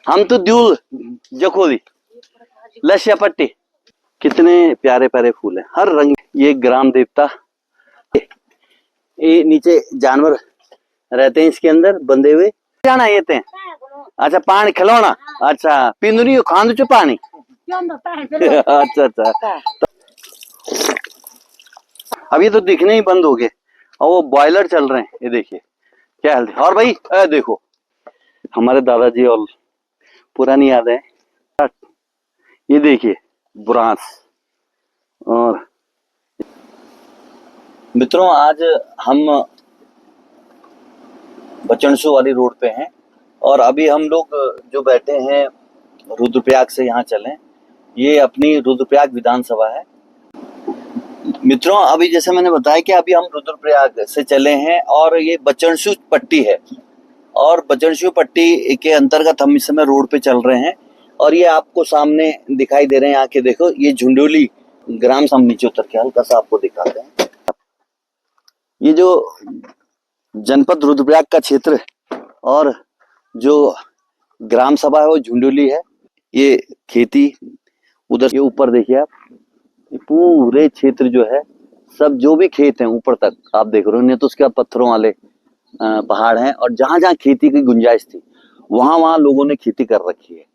हम तो द्यूल जखोली लस्या पट्टी। कितने प्यारे प्यारे फूल हैं, हर रंग। ये ग्राम देवता, ये नीचे जानवर रहते हैं इसके अंदर बंधे हुए। जाना ये थे अच्छा पानी खिलौना, अच्छा पिंदुरी खान चो पानी अच्छा अच्छा। अब ये तो दिखने ही बंद हो गए और वो बॉयलर चल रहे हैं। ये देखिए क्या हाल है। और भाई देखो हमारे दादाजी और पुरानी यादें। ये देखिए बुरांस। और मित्रों आज हम बचनसू वाली रोड पे हैं और अभी हम लोग जो बैठे हैं रुद्रप्रयाग से यहाँ चले। ये अपनी रुद्रप्रयाग विधानसभा है। मित्रों अभी जैसे मैंने बताया कि अभी हम रुद्रप्रयाग से चले हैं और ये बचनसू पट्टी है और बचनसू पट्टी के अंतर्गत हम इस समय रोड पे चल रहे हैं। और ये आपको सामने दिखाई दे रहे हैं, आके देखो ये झुंडोली ग्राम। हम नीचे उतर के हल्का सा आपको दिखाते हैं। ये जो जनपद रुद्रप्रयाग का क्षेत्र और जो ग्राम सभा है वो झुंडोली है। ये खेती उधर ये ऊपर देखिए आप, पूरे क्षेत्र जो है सब जो भी खेत हैं ऊपर तक आप देख रहे हो। नहीं तो उसके बाद पत्थरों वाले पहाड़ हैं और जहां जहां खेती की गुंजाइश थी वहां वहां लोगों ने खेती कर रखी है।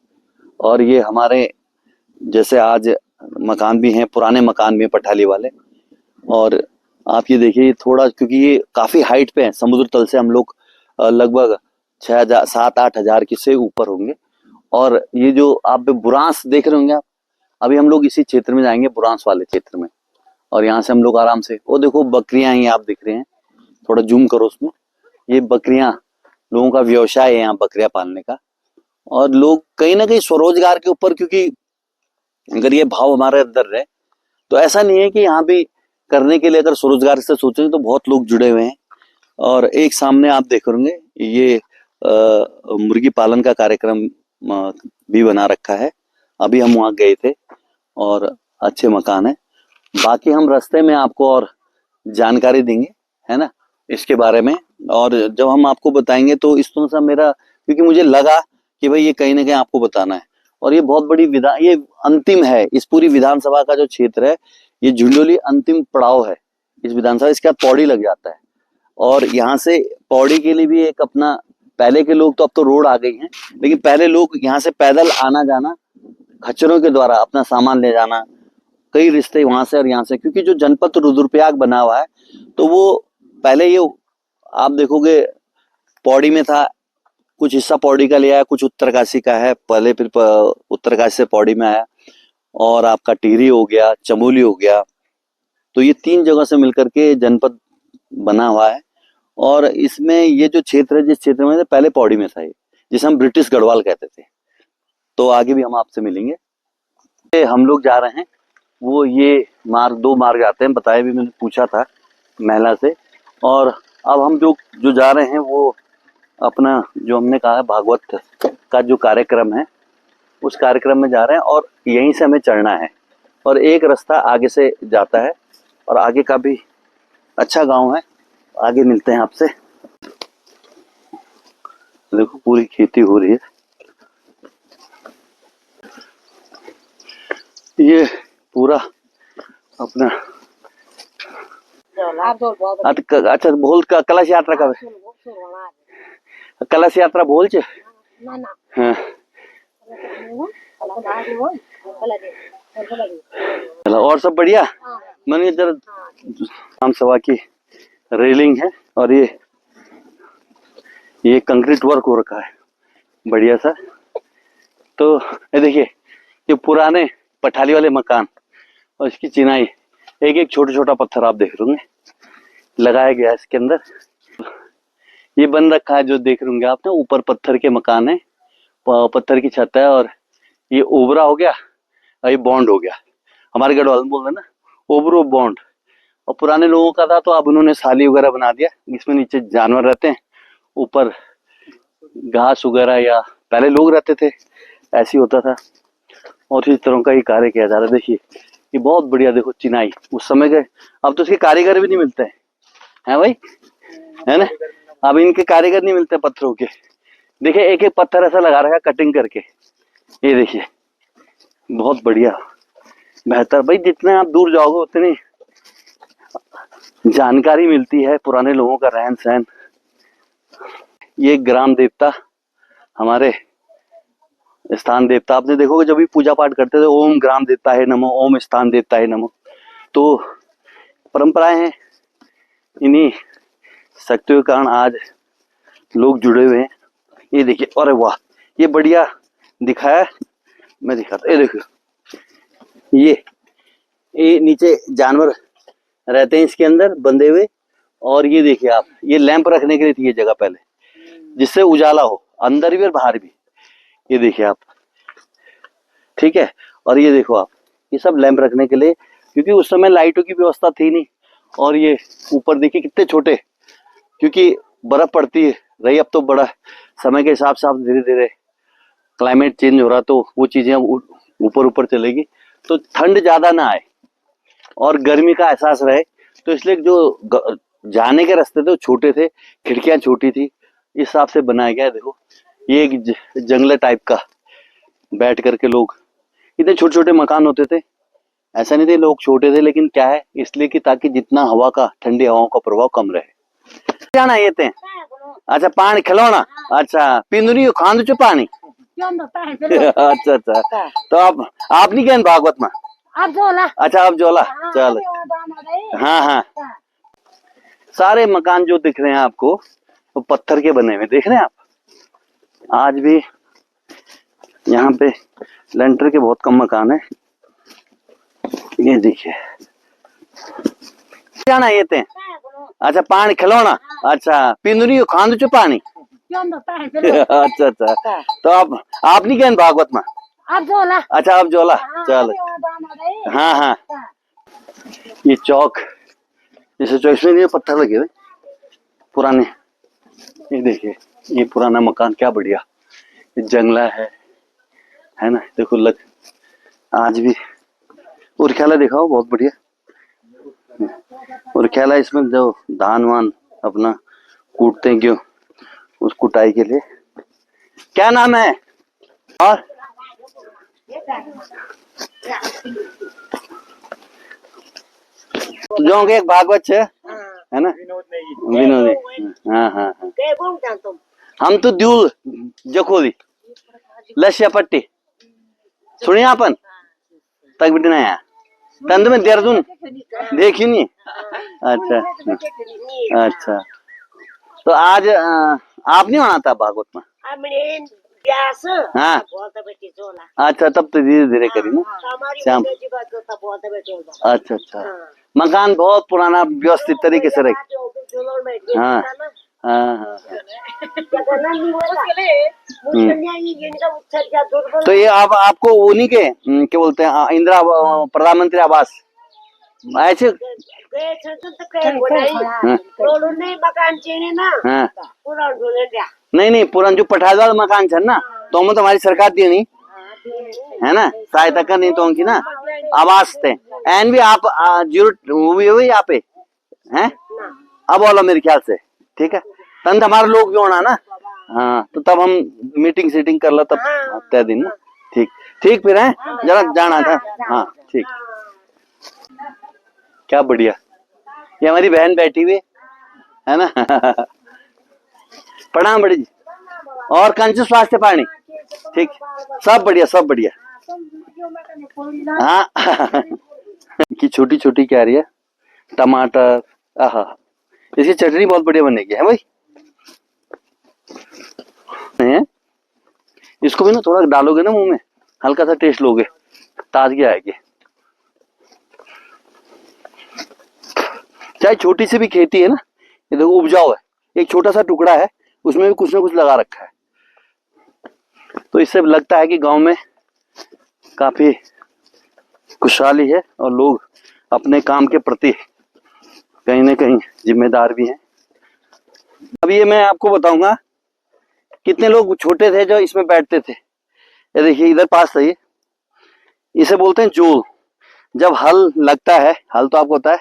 और ये हमारे जैसे आज मकान भी हैं, पुराने मकान भी हैं पठाली वाले। और आप ये देखिए थोड़ा, क्योंकि ये काफी हाइट पे है समुद्र तल से, हम लोग लगभग 6,000 7-8 हजार की से ऊपर होंगे। और ये जो आप बुरांस देख रहे होंगे आप, अभी हम लोग इसी क्षेत्र में जाएंगे, बुरांस वाले क्षेत्र में। और यहाँ से हम लोग आराम से, वो देखो बकरियां ही आप दिख रहे हैं, थोड़ा जूम करो उसमें। ये बकरियां लोगों का व्यवसाय है यहाँ, बकरियां पालने का। और लोग कहीं ना कहीं स्वरोजगार के ऊपर, क्योंकि अगर ये भाव हमारे अंदर रहे तो ऐसा नहीं है कि यहाँ भी करने के लिए अगर स्वरोजगार से सोचेंगे तो बहुत लोग जुड़े हुए हैं। और एक सामने आप देख होंगे ये मुर्गी पालन का कार्यक्रम भी बना रखा है। अभी हम वहाँ गए थे और अच्छे मकान है। बाकी हम रास्ते में आपको और जानकारी देंगे, है ना, इसके बारे में। और जब हम आपको बताएंगे तो इस तरह से मेरा, क्योंकि मुझे लगा कि भाई ये कहीं ना कहीं आपको बताना है। और ये बहुत बड़ी ये अंतिम है इस पूरी विधानसभा का जो क्षेत्र है। ये झुंडोली अंतिम पड़ाव है इस विधानसभा। इसके बाद पौड़ी लग जाता है और यहाँ से पौड़ी के लिए भी एक अपना, पहले के लोग तो अब तो रोड आ गई है, लेकिन पहले लोग यहाँ से पैदल आना जाना, खच्चरों के द्वारा अपना सामान ले जाना, कई रिश्ते वहां से और यहाँ से। क्योंकि जो जनपद रुद्रप्रयाग बना हुआ है तो वो पहले ये आप देखोगे पौड़ी में था, कुछ हिस्सा पौड़ी का लिया है, कुछ उत्तरकाशी का है पहले, फिर उत्तरकाशी से पौड़ी में आया और आपका टिहरी हो गया, चमोली हो गया। तो ये 3 जगह से मिलकर के जनपद बना हुआ है। और इसमें ये जो क्षेत्र है, जिस क्षेत्र में पहले पौड़ी में था, ये जिसे हम ब्रिटिश गढ़वाल कहते थे। तो आगे भी हम आपसे मिलेंगे। हम लोग जा रहे हैं, वो ये दो मार्ग आते हैं, बताया भी, मैंने पूछा था महिला से। और अब हम जो जा रहे हैं वो अपना जो हमने कहा है भागवत का जो कार्यक्रम है उस कार्यक्रम में जा रहे हैं और यहीं से हमें चढ़ना है। और एक रास्ता आगे से जाता है और आगे का भी अच्छा गांव है। आगे मिलते हैं आपसे। देखो पूरी खेती हो रही है। ये पूरा अपना अच्छा भोल का कलश यात्रा का कलश यात्रा भोल चे। हाँ। और सब बढ़िया। मैंने इधर ग्राम सभा की रेलिंग है और ये कंक्रीट वर्क हो रखा है बढ़िया सा। तो ये देखिए ये पुराने पठाली वाले मकान और इसकी चिनाई, एक एक छोटा छोटा पत्थर आप देख रहे होंगे लगाया गया है इसके अंदर। ये बन रखा है जो देख रहे होंगे आप ना, ऊपर पत्थर के मकान है, पत्थर की छत है। और ये ओबरा हो गया और ये बॉन्ड हो गया, हमारे गढ़वाल में बोल रहे ना ओबरो बॉन्ड। और पुराने लोगों का था तो अब उन्होंने साली वगैरह बना दिया, इसमें नीचे जानवर रहते हैं, ऊपर घास वगैरह, या पहले लोग रहते थे, ऐसे होता था। और इस तरह का ही कार्य किया जा रहा है। देखिए ये बहुत बढ़िया, देखो चिनाई उस समय के, अब तो इसके कारीगर भी नहीं मिलते हैं, है भाई, है ना। अब इनके कारीगर नहीं मिलते पत्थरों के, देखिए एक एक पत्थर ऐसा लगा रखा है कटिंग करके, ये देखिए बहुत बढ़िया बेहतर। भाई जितने आप दूर जाओगे उतनी जानकारी मिलती है पुराने लोगों का रहन सहन। ये ग्राम देवता हमारे स्थान देवता, आपने देखोगे जब भी पूजा पाठ करते थे ओम ग्राम देवता है नमो, ओम स्थान देवता है नमो। तो परंपराएं हैं, इन्हीं शक्तियों के कारण आज लोग जुड़े हुए हैं। ये देखिए, अरे वाह ये बढ़िया दिखाया, मैं दिखाता, ये देखो ये नीचे जानवर रहते हैं इसके अंदर बंधे हुए। और ये देखिए आप, ये लैंप रखने के लिए थी ये जगह पहले, जिससे उजाला हो अंदर भी और बाहर भी। ये देखिए आप, ठीक है। और ये देखो आप, ये सब लैंप रखने के लिए, क्योंकि उस समय लाइटों की व्यवस्था थी नहीं। और ये ऊपर देखिए कितने छोटे, क्योंकि बर्फ पड़ती रही, अब तो बड़ा समय के हिसाब से आप धीरे धीरे क्लाइमेट चेंज हो रहा, तो वो चीजें ऊपर ऊपर चलेगी, तो ठंड ज्यादा ना आए और गर्मी का एहसास रहे। तो इसलिए जो जाने के रास्ते थे वो छोटे थे, खिड़कियां छोटी थी, इस हिसाब से बनाया गया है। देखो ये एक जंगल टाइप का, बैठ करके लोग, इतने छोटे छोटे मकान होते थे, ऐसा नहीं थे लोग छोटे थे, लेकिन क्या है इसलिए कि ताकि जितना हवा का, ठंडी हवाओं का प्रभाव कम रहे। जाना ये थे, अच्छा पानी खिलौना, अच्छा पिंदुनी खान चो पानी अच्छा अच्छा। तो आप नहीं कहन भागवत में अब जोला, अच्छा अब जोला, चल हाँ हाँ। सारे मकान जो दिख रहे हैं आपको वो पत्थर के बने हुए देख रहे हैं आप। आज भी यहाँ पे लेंटर के बहुत कम मकान है। ये देखिए, जाना ये थे, अच्छा पानी खिलौना, अच्छा पिंदुनी खान चो पानी अच्छा अच्छा। तो आप नहीं कहन भागवत में अब जोला, अच्छा अब जोला, चल हाँ हाँ। ये चौक, जैसे चौक में पत्थर लगे हुए पुराने, ये देखिए ये पुराना मकान क्या बढ़िया, ये जंगला है ना। देखो लग आज भी उरख्याला दिखाओ, बहुत बढ़िया उरख्याला। इसमें जो धान वान अपना कूटते हैं, क्यों उस कुटाई के लिए। क्या नाम है? और जो एक भागवत है ना, विनोदी, हाँ हाँ हाँ। हम तो द्यूल जखोली लश्या पट्टी सुनिए आपन तक बिटना है तंद में देहरादून देखी नहीं। अच्छा अच्छा। तो आज आप नहीं आना था भागवत में? हाँ अच्छा, तब तो धीरे धीरे करी ना श्याम। अच्छा अच्छा। मकान बहुत पुराना व्यवस्थित तरीके से रखे। हाँ हाँ हाँ। तो ये आपको उन्हीं के क्या बोलते हैं इंदिरा प्रधानमंत्री आवास ऐसे नहीं पुरान जो पठालवाल मकान छन ना, तो हम तो हमारी सरकार दी नहीं है ना, सहायता करनी तो उनकी ना आवास थे। एन भी आप जीरो हुई हुई यहाँ पे हैं, अब वाला मेरे ख्याल से ठीक है। तंत हमारे लोग भी होना ना, हाँ तो तब हम मीटिंग सीटिंग कर लो तब तय दिन ना। ठीक ठीक फिर है, जरा जाना था। हाँ ठीक, क्या बढ़िया। ये हमारी बहन बैठी हुई है ना प्रणाम बड़ी जी। और कंचू स्वास्थ्य पानी ठीक, सब बढ़िया सब बढ़िया। हाँ की छोटी छोटी क्या रही है, टमाटर, आहा इसकी चटनी बहुत बढ़िया बनेगी है भाई। इसको भी ना थोड़ा डालोगे ना मुंह में, हल्का सा टेस्ट लोगे, ताजगी आएगी। चाहे छोटी सी भी खेती है ना, ये देखो उपजाऊ है, एक छोटा सा टुकड़ा है उसमें भी कुछ ना कुछ लगा रखा है। तो इससे लगता है कि गांव में काफी खुशहाली है और लोग अपने काम के प्रति कहीं ना कहीं जिम्मेदार भी हैं। अब ये मैं आपको बताऊंगा कितने लोग छोटे थे जो इसमें बैठते थे। ये देखिए इधर पास था, ये इसे बोलते हैं जोल। जब हल लगता है, हल तो आपको होता है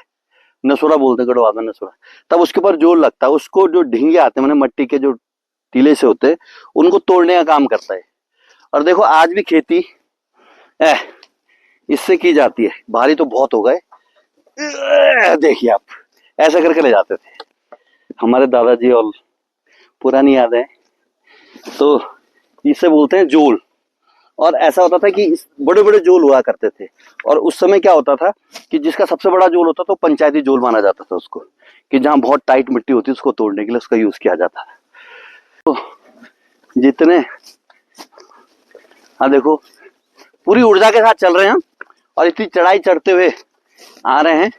नसुरा बोलते हैं, गढ़वा में नसुरा, तब उसके ऊपर जोल लगता है। उसको जो ढींगे आते हैं, मैंने मट्टी के जो टीले से होते हैं, उनको तोड़ने का काम करता है। और देखो आज भी खेती इससे की जाती है। भारी तो बहुत हो गए, देखिए आप, ऐसा करके ले जाते थे हमारे दादाजी, और पुरानी यादें। तो इसे बोलते हैं जोल। और ऐसा होता था कि बड़े बड़े जोल हुआ करते थे, और उस समय क्या होता था कि जिसका सबसे बड़ा जोल होता था तो पंचायती जोल माना जाता था उसको, कि जहां बहुत टाइट मिट्टी होती है उसको तोड़ने के लिए उसका यूज किया जाता था। तो जितने, हाँ देखो, पूरी ऊर्जा के साथ चल रहे हैं हम, और इतनी चढ़ाई चढ़ते हुए आ रहे हैं,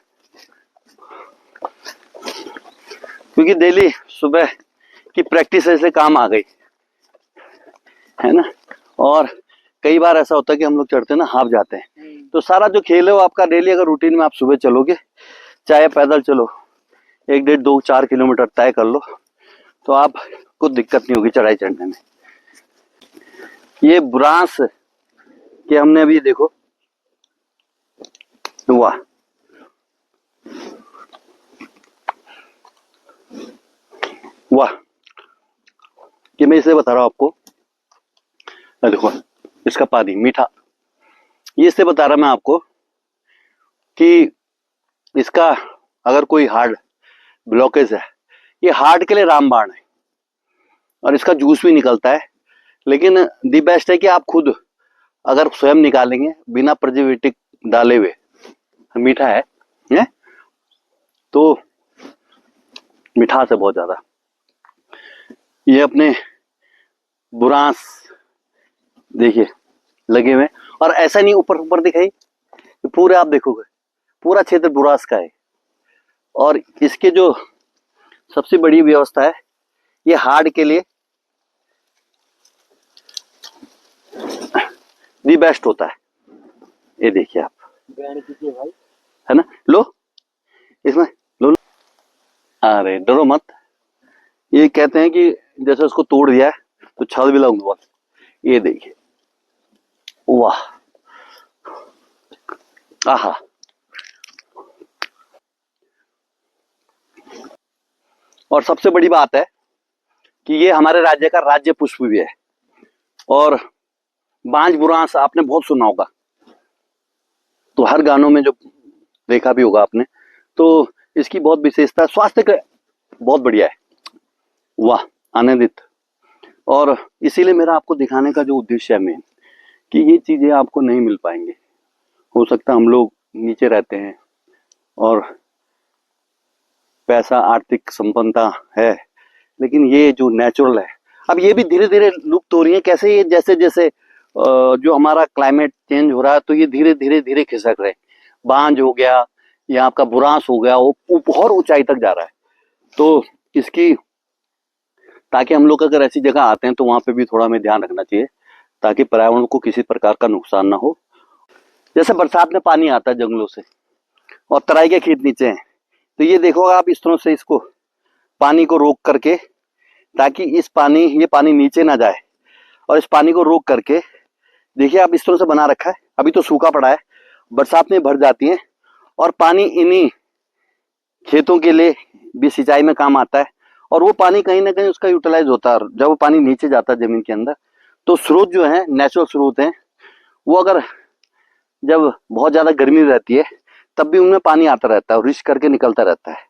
क्योंकि डेली सुबह की प्रैक्टिस ऐसे काम आ गई है ना। और कई बार ऐसा होता है कि हम लोग चढ़ते हैं ना, हाफ जाते हैं। तो सारा जो खेल है वो आपका डेली अगर रूटीन में आप सुबह चलोगे, चाहे पैदल चलो 1, 1.5, 2, 4 किलोमीटर तय कर लो, तो आप कुछ दिक्कत नहीं होगी चढ़ाई चढ़ने में। ये बुरांस कि हमने अभी देखो, वाह, वाह, कि मैं इसे बता रहा हूं आपको, देखो इसका पानी मीठा, ये इससे बता रहा मैं आपको कि इसका अगर कोई हार्ट ब्लॉकेज है, ये हार्ट के लिए रामबाण है, और इसका जूस भी निकलता है। लेकिन दी बेस्ट है कि आप खुद अगर स्वयं निकालेंगे बिना प्रिजर्वेटिव डाले हुए, मीठा है? तो मिठास है बहुत ज्यादा। ये अपने बुरांस देखिए लगे हुए, और ऐसा नहीं ऊपर ऊपर दिखाई, पूरे आप देखोगे पूरा क्षेत्र बुरांस का है। और इसके जो सबसे बड़ी व्यवस्था है, ये हार्ट के लिए दी बेस्ट होता है। ये देखिए आप, भाई है ना, लो इसमें लो, अरे डरो मत। ये कहते हैं कि जैसे उसको तोड़ दिया है तो छल भी लगूंगा। ये देखिए, वाह, आहा। और सबसे बड़ी बात है कि ये हमारे राज्य का राज्य पुष्प भी है। और बांज बुरांस आपने बहुत सुना होगा, तो हर गानों में जो देखा भी होगा आपने, तो इसकी बहुत विशेषता, स्वास्थ्य का बहुत बढ़िया है, वाह, आनंदित। और इसीलिए मेरा आपको दिखाने का जो उद्देश्य है मेन, कि ये चीजें आपको नहीं मिल पाएंगे। हो सकता है हम लोग नीचे रहते हैं और पैसा आर्थिक संपन्नता है, लेकिन ये जो नेचुरल है, अब ये भी धीरे धीरे लुप्त हो रही है। कैसे? ये जैसे जैसे जो हमारा क्लाइमेट चेंज हो रहा है, तो ये धीरे धीरे धीरे खिसक रहे। बांज हो गया, या आपका बुरांस हो गया, वो बहुत ऊंचाई तक जा रहा है। तो इसकी, ताकि हम लोग अगर ऐसी जगह आते हैं तो वहां पे भी थोड़ा हमें ध्यान रखना चाहिए, ताकि पर्यावरण को किसी प्रकार का नुकसान ना हो। जैसे बरसात में पानी आता है जंगलों से, और तराई के खेत नीचे हैं, तो ये देखो आप इस तरह से इसको पानी को रोक करके, ताकि ये पानी नीचे ना जाए, और इस पानी को रोक करके देखिए आप इस तरह से बना रखा है। अभी तो सूखा पड़ा है, बरसात में भर जाती है, और पानी इन्हीं खेतों के लिए भी सिंचाई में काम आता है। और वो पानी कहीं ना कहीं उसका यूटिलाइज होता है। जब वो पानी नीचे जाता है जमीन के अंदर, तो स्रोत जो है, नेचुरल स्रोत है, वो अगर जब बहुत ज्यादा गर्मी रहती है तब भी उनमें पानी आता रहता है और रिच करके निकलता रहता है।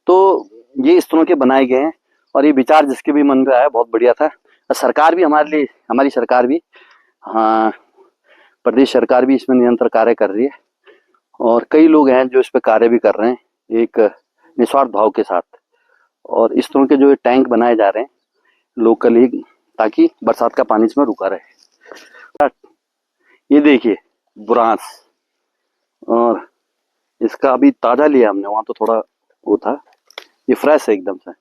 तो ये इस तरह के बनाए गए हैं, और ये विचार जिसके भी मन में आया बहुत बढ़िया था। सरकार भी हमारे लिए, हमारी सरकार भी, हाँ, प्रदेश सरकार भी इसमें निरंतर कार्य कर रही है, और कई लोग हैं जो इस पे कार्य भी कर रहे हैं एक निस्वार्थ भाव के साथ। और इस तरह के जो टैंक बनाए जा रहे हैं लोकली, ताकि बरसात का पानी इसमें रुका रहे। ये देखिए बुरांस, और इसका अभी ताजा लिया हमने, वहां तो थोड़ा वो था, ये फ्रेश है एकदम से।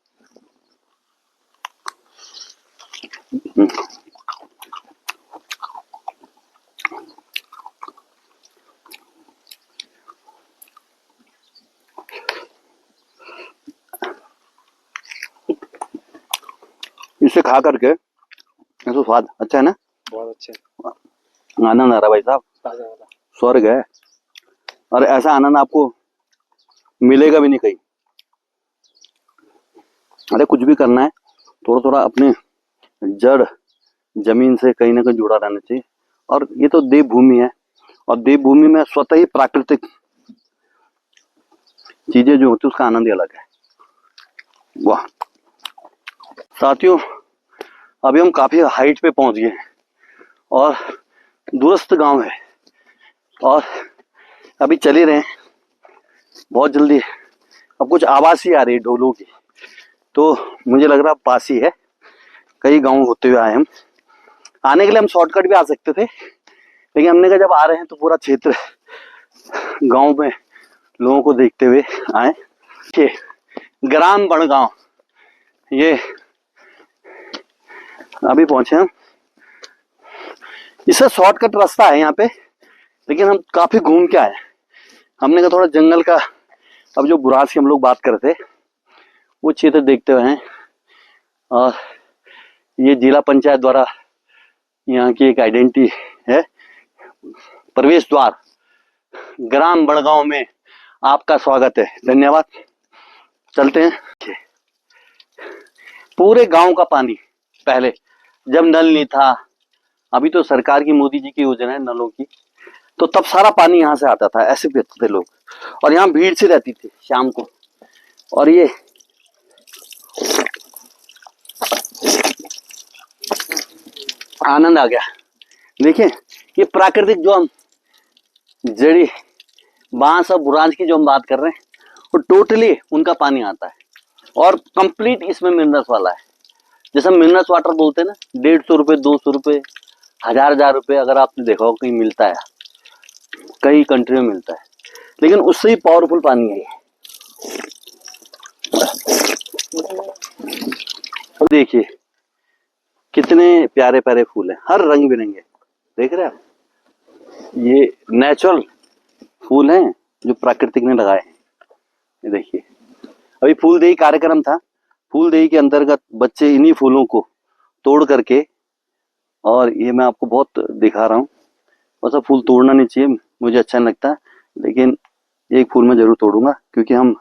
इसे खा करके ऐसा स्वाद अच्छा है ना, बहुत अच्छा आनंद आ रहा भाई साहब, स्वर्ग है। और ऐसा आनंद आपको मिलेगा भी नहीं कहीं। अरे कुछ भी करना है, थोड़ा थोड़ा अपने जड़ जमीन से कहीं ना कहीं जुड़ा रहना चाहिए। और ये तो देवभूमि है, और देवभूमि में स्वतः ही प्राकृतिक चीजें जो होती है उसका आनंद ही अलग है। वाह साथियों, अभी हम काफी हाइट पे पहुंच गए हैं और दूरस्थ गांव है, और अभी चल ही रहे हैं बहुत जल्दी। अब कुछ आवाज ही आ रही है ढोलों की, तो मुझे लग रहा पास ही है, कई गांव होते हुए आए हम। आने के लिए हम शॉर्टकट भी आ सकते थे, लेकिन हमने कहा जब आ रहे हैं तो पूरा क्षेत्र गांव में लोगों को देखते हुए आए। ये ग्राम बड़गांव, ये अभी पहुंचे हम। इससे शॉर्टकट रास्ता है यहाँ पे, लेकिन हम काफी घूम के आए। हमने कहा थोड़ा जंगल का, अब जो बुराज की हम लोग बात कर रहे थे वो क्षेत्र देखते हुए हैं। और ये जिला पंचायत द्वारा यहाँ की एक आइडेंटिटी है। प्रवेश द्वार ग्राम बड़गांव में आपका स्वागत है, धन्यवाद। चलते हैं। पूरे गांव का पानी, पहले जब नल नहीं था, अभी तो सरकार की मोदी जी की योजना है नलों की, तो तब सारा पानी यहाँ से आता था, ऐसे पीते थे लोग। और यहाँ भीड़ सी रहती थी शाम को। और ये आनंद आ गया। देखिए ये प्राकृतिक जो हम जड़ी बांस और बुरांज की जो हम बात कर रहे हैं, वो टोटली उनका पानी आता है और कंप्लीट इसमें मिनरल्स वाला है। जैसे हम मिनरल्स वाटर बोलते हैं ना, 150 रुपए, 200 रुपए, 1000 रुपए, अगर आपने देखा हो कहीं मिलता है, कई कंट्री में मिलता है, लेकिन उससे ही पावरफुल पानी है ये। देखिए कितने प्यारे प्यारे फूल हैं, हर रंग बिरंगे, देख रहे हैं आप? ये नेचुरल फूल हैं जो प्रकृति ने लगाए हैं। ये देखिए, अभी फूलदेही कार्यक्रम था, फूलदेही के अंतर्गत बच्चे इन्हीं फूलों को तोड़ करके, और ये मैं आपको बहुत दिखा रहा हूँ। वैसा फूल तोड़ना नहीं चाहिए, मुझे अच्छा नहीं लगता, लेकिन एक फूल मैं जरूर तोड़ूंगा, क्योंकि हम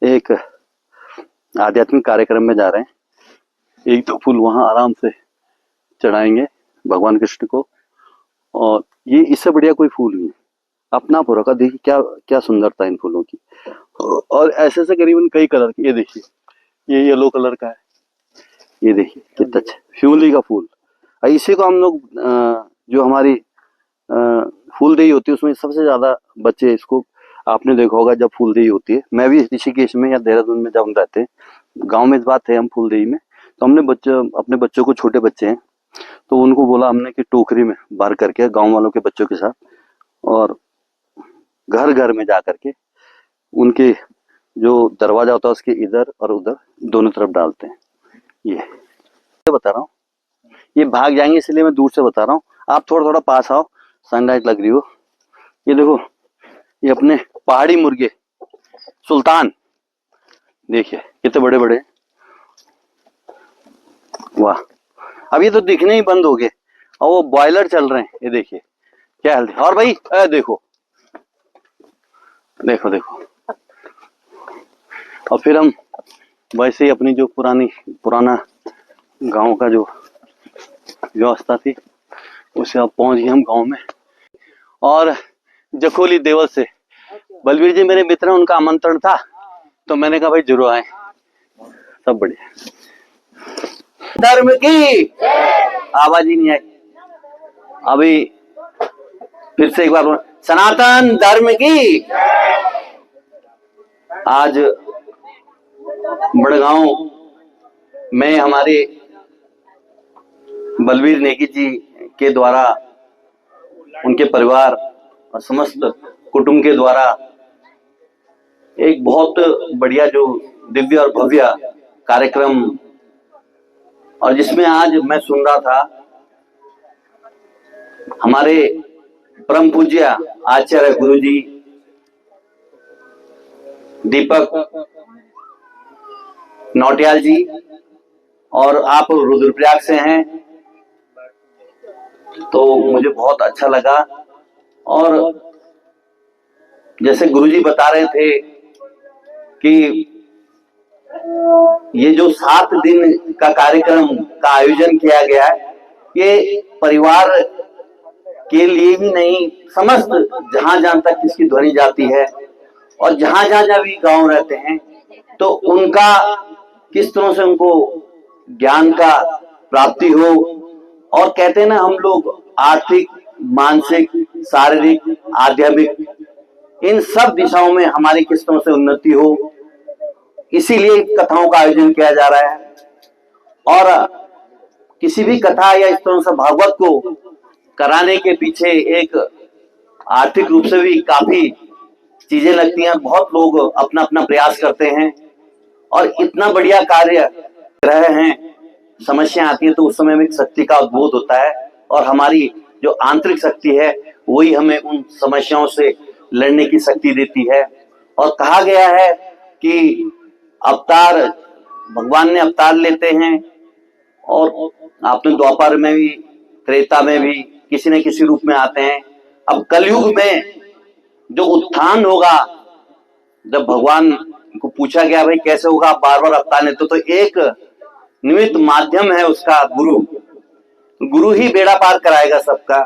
एक आध्यात्मिक कार्यक्रम में जा रहे हैं। एक तो फूल वहां आराम से चढ़ाएंगे भगवान कृष्ण को, और ये इससे बढ़िया कोई फूल नहीं है। अपना पूरा का देखिए क्या क्या सुंदरता इन फूलों की। और ऐसे से करीबन कई कलर की, ये देखिए ये येलो कलर का है, ये देखिए कितना अच्छा फ्यूली का फूल। इसी को हम लोग जो हमारी फूलदेही होती है उसमें सबसे ज्यादा बच्चे इसको, आपने देखा होगा जब फूलदेही होती है, मैं भी ऋषिकेश में या देहरादून में जब हम रहते हैं, गांव में इस बात है हम फूलदेही में, तो हमने अपने बच्चों को, छोटे बच्चे हैं तो उनको बोला हमने कि टोकरी में भर करके गांव वालों के बच्चों के साथ, और घर घर में जा करके उनके जो दरवाजा होता है उसके इधर और उधर दोनों तरफ डालते हैं। ये बता रहा हूँ, ये भाग जाएंगे इसलिए मैं दूर से बता रहा हूँ, आप थोड़ा थोड़ा पास आओ, सनलाइट लग रही हो। ये देखो ये अपने पहाड़ी मुर्गे सुल्तान, देखिए कितने बड़े बड़े, वाह। अब ये तो दिखने ही बंद हो गए, और वो बॉयलर चल रहे हैं, ये देखिए क्या हेल्दी। और भाई देखो देखो देखो। और फिर हम वैसे ही अपनी जो पुराना गांव का जो व्यवस्था थी उससे अब पहुंच गए हम गांव में। और जखोली देवल से बलवीर जी मेरे मित्र, उनका आमंत्रण था, तो मैंने कहा भाई जरूर आए, सब बढ़िया। धर्म की आवाज ही नहीं आई, अभी फिर से एक बार, सनातन धर्म की। आज बड़गांव में हमारे बलवीर नेगी जी के द्वारा, उनके परिवार और समस्त कुटुंब के द्वारा एक बहुत बढ़िया जो दिव्य और भव्य कार्यक्रम, और जिसमें आज मैं सुन रहा था हमारे परम पूज्य आचार्य गुरु जी दीपक नौटियाल जी, और आप रुद्रप्रयाग से हैं, तो मुझे बहुत अच्छा लगा। और जैसे गुरुजी बता रहे थे कि ये जो 7 दिन का कार्यक्रम का आयोजन किया गया है, ये परिवार के लिए ही नहीं, समस्त जहां जहां तक किसकी ध्वनि जाती है और जहां जहां भी गांव रहते हैं, तो उनका किस तरह से उनको ज्ञान का प्राप्ति हो। और कहते हैं ना, हम लोग आर्थिक, मानसिक, शारीरिक, आध्यात्मिक, इन सब दिशाओं में हमारी किस तरह से उन्नति हो, इसीलिए कथाओं का आयोजन किया जा रहा है। और किसी भी कथा या इस तरह से भागवत को कराने के पीछे एक आर्थिक रूप से भी काफी चीजें लगती हैं। बहुत लोग अपना अपना प्रयास करते हैं और इतना बढ़िया कार्य कर रहे हैं। समस्या आती है तो उस समय में शक्ति का उद्बोध होता है और हमारी जो आंतरिक शक्ति है वही हमें उन समस्याओं से लड़ने की शक्ति देती है। और कहा गया है कि अवतार, भगवान ने अवतार लेते हैं और आपने द्वापर में भी, त्रेता में भी किसी न किसी रूप में आते हैं। अब कलयुग में जो उत्थान होगा, जब भगवान को पूछा गया भाई कैसे होगा, आप बार बार अवतार लेते तो एक निमित्त माध्यम है उसका गुरु। गुरु ही बेड़ा पार कराएगा सबका।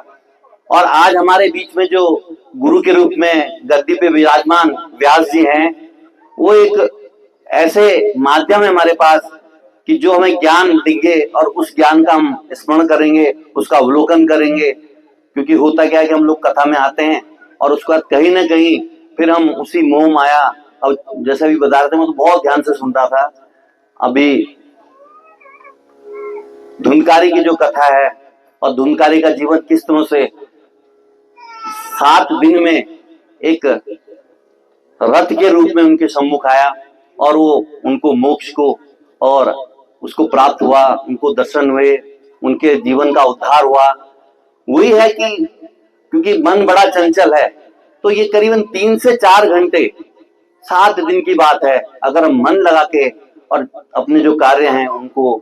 और आज हमारे बीच में जो गुरु के रूप में गद्दी पे विराजमान व्यास जी हैं, वो एक ऐसे माध्यम है हमारे पास कि जो हमें ज्ञान देंगे और उस ज्ञान का हम स्मरण करेंगे, उसका अवलोकन करेंगे। क्योंकि होता क्या है कि हम लोग कथा में आते हैं और उसके बाद कहीं ना कहीं फिर हम उसी मोह माया, अब जैसे भी बता रहे थे, मैं तो बहुत ध्यान से सुनता था। अभी धुनकारी की जो कथा है और धुनकारी का जीवन किस तरह से 7 दिन में एक रथ के रूप में उनके सम्मुख आया और वो उनको मोक्ष को और उसको प्राप्त हुआ, उनको दर्शन हुए, उनके जीवन का उद्धार हुआ। वही है कि क्योंकि मन बड़ा चंचल है, तो ये करीबन 3 से 4 घंटे 7 दिन की बात है। अगर हम मन लगा के और अपने जो कार्य हैं उनको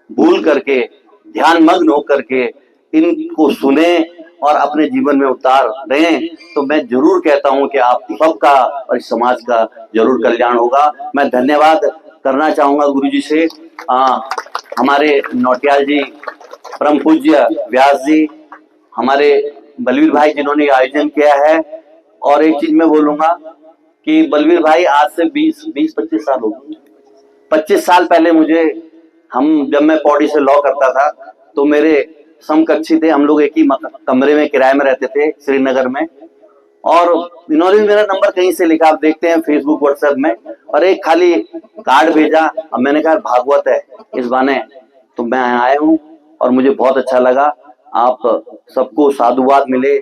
भूल करके, ध्यान मग्न होकर के इनको सुने और अपने जीवन में उतार दें, तो मैं जरूर कहता हूं कि आप सबका और इस समाज का जरूर कल्याण होगा। मैं धन्यवाद करना चाहूंगा गुरु जी से, हमारे नौटियाल जी, परम पूज्य व्यास जी, हमारे बलवीर भाई जिन्होंने आयोजन किया है। और एक चीज मैं बोलूंगा कि बलवीर भाई आज से 20-25 साल हो गए। 25 साल पहले जब मैं पौड़ी से लॉ करता था तो मेरे समकक्षी थे, हम लोग एक ही कमरे में किराए में रहते थे श्रीनगर में। और इन्होंने मेरा नंबर कहीं से लिखा, आप देखते हैं फेसबुक व्हाट्सएप में, और एक खाली कार्ड भेजा। अब मैंने कहा भागवत है इस बहाने, तो मैं आया हूँ और मुझे बहुत अच्छा लगा। आप सबको साधुवाद मिले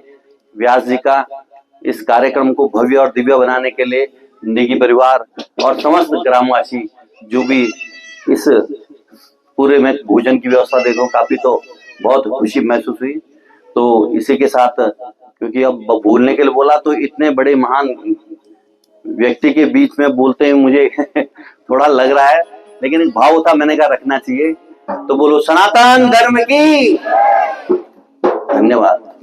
व्यास जी का इस कार्यक्रम को भव्य और दिव्य बनाने के लिए। नेगी परिवार और समस्त ग्रामवासी जो भी इस पूरे में भोजन की व्यवस्था देखो, काफी तो बहुत खुशी महसूस हुई। तो इसी के साथ, क्योंकि अब बोलने के लिए बोला तो इतने बड़े महान व्यक्ति के बीच में बोलते हुए मुझे थोड़ा लग रहा है, लेकिन एक भाव था, मैंने कहा रखना चाहिए। तो बोलो सनातन धर्म की। धन्यवाद।